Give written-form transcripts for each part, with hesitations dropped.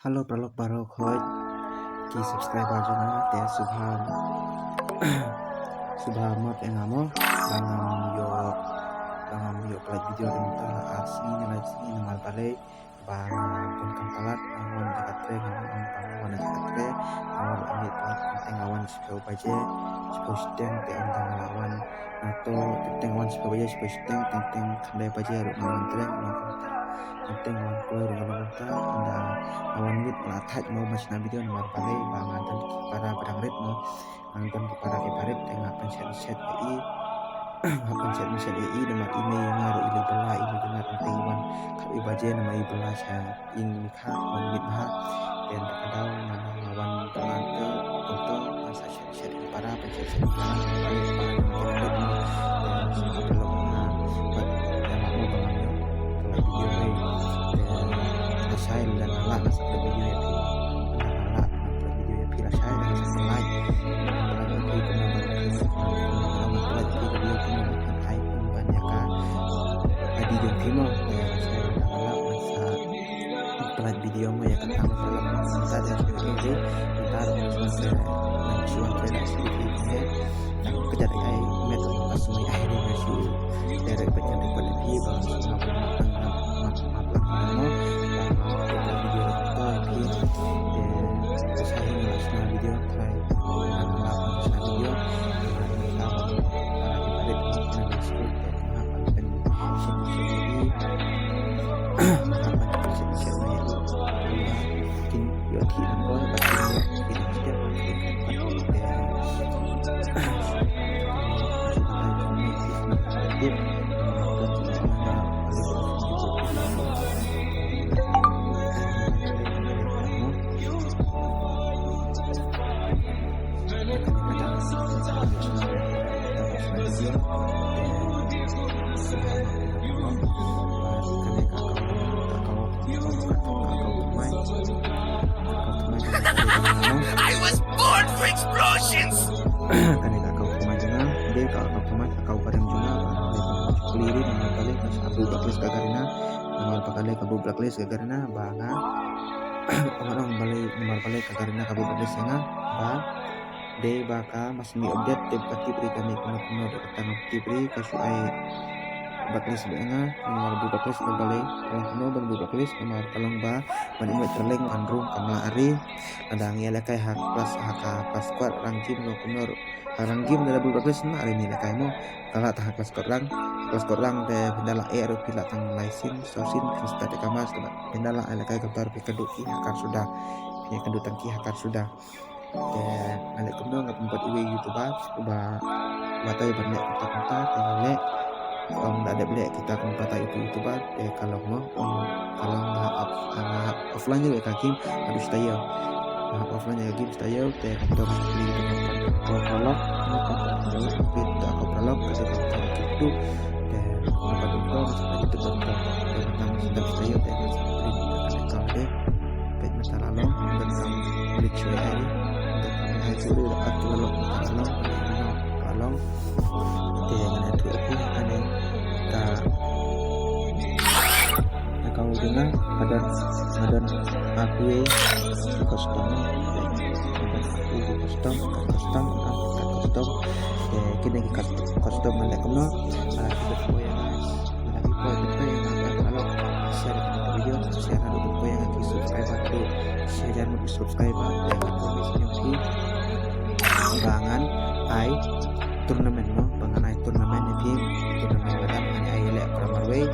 Halo pralog barok hoj ki subscriber jana te subhamat engamo bangam yo play video denta asni nilai sini namal balai bang pun kampalat awan jakatre ngawan awan jakatre awan amit plat teng awan sepau baje sepau steng te antang lawan atau teng awan sepau baje sepau steng teng kandai baje ru awan treng teng awan keluar dengan kita anda awan mit latat mau masih video nomor balai bang anton para pedang red mau anton para kiparit tengah penset i penset i nomor email ngaru ili bela ili dengar tentang iwan kabi baje nama i bela saya ing mikha wan mit ha dan terkadang mana lawan belan ke untuk masa set para penset para para red mau dan semua belum buat yang mau bangun kalau video dan saya dan ala masa video ya ala video ya pila saya dan saya like video mo ya kan dalam masa dan video ntar suatu relasi dan kejar ai metode pasmi akhirnya masih dari pencari pada video bahwa semua video try video I was born for explosions. Kanina kau kumajana, dia kau kumat kau parem juna, peliri nama balik Abu Baklis gagarina, nama pakale Abu Baklis gagarina, banga, orang balik gagarina Abu Baklis nga, ba, de baka masih mi update tip katibri kami kuno datang katibri kasuai Baklis nga, nama Abu Baklis balik, kuno Abu Baklis nama kalong ba, manimut terleng andrum kamla ari. Ada ngi lekai hak pas kuat rangkim no kunor rangkim dari Abu Baklis na ari ni lekai mo kala ta kelas korang de bendala e aru pila tang laisin sosin krista de kamas bendala lekai kabar pikadu ki hakar sudah ya kadu tangki hakar sudah de alik kuno ngap empat iwe youtuber uba batai berne kota tengale ada beli kita kata itu youtuber kalau mau kalau nggak offline juga kakim harus tayo offline ya game tayo teh kita beli prolog kita prolog kita itu dan apa itu kita itu tentang sedang tayo teh kita deh baik masalah lo dan beli cuy hari dan hasil udah aku lo kalau dengan itu aku ada kalau dengan ada aku di custom kini custom ada kena kita boleh kalau share video share video yang lagi subscribe jangan lupa subscribe di bangan turnamen no bangan turnamen ini turnamen badan hanya ayat Pramarway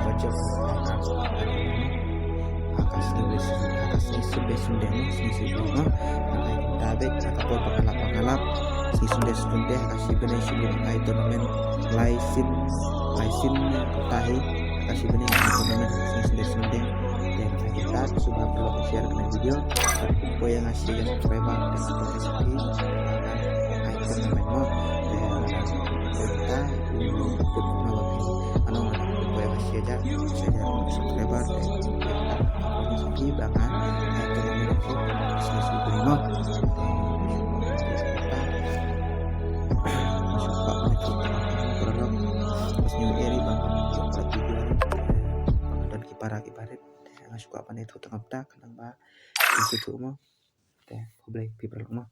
baca akas ni sunde no tabe kapol pangalap si sunde kasih benih sunde turnamen laisin tahi kasih benih turnamen si sunde dan kita sudah belum share video info yang ngasih yang subscriber dan partisipasi turnamen no subscriber sepi banget para kiparit suka apa nih tu tengah tak kadang ba susu mo teh public people mo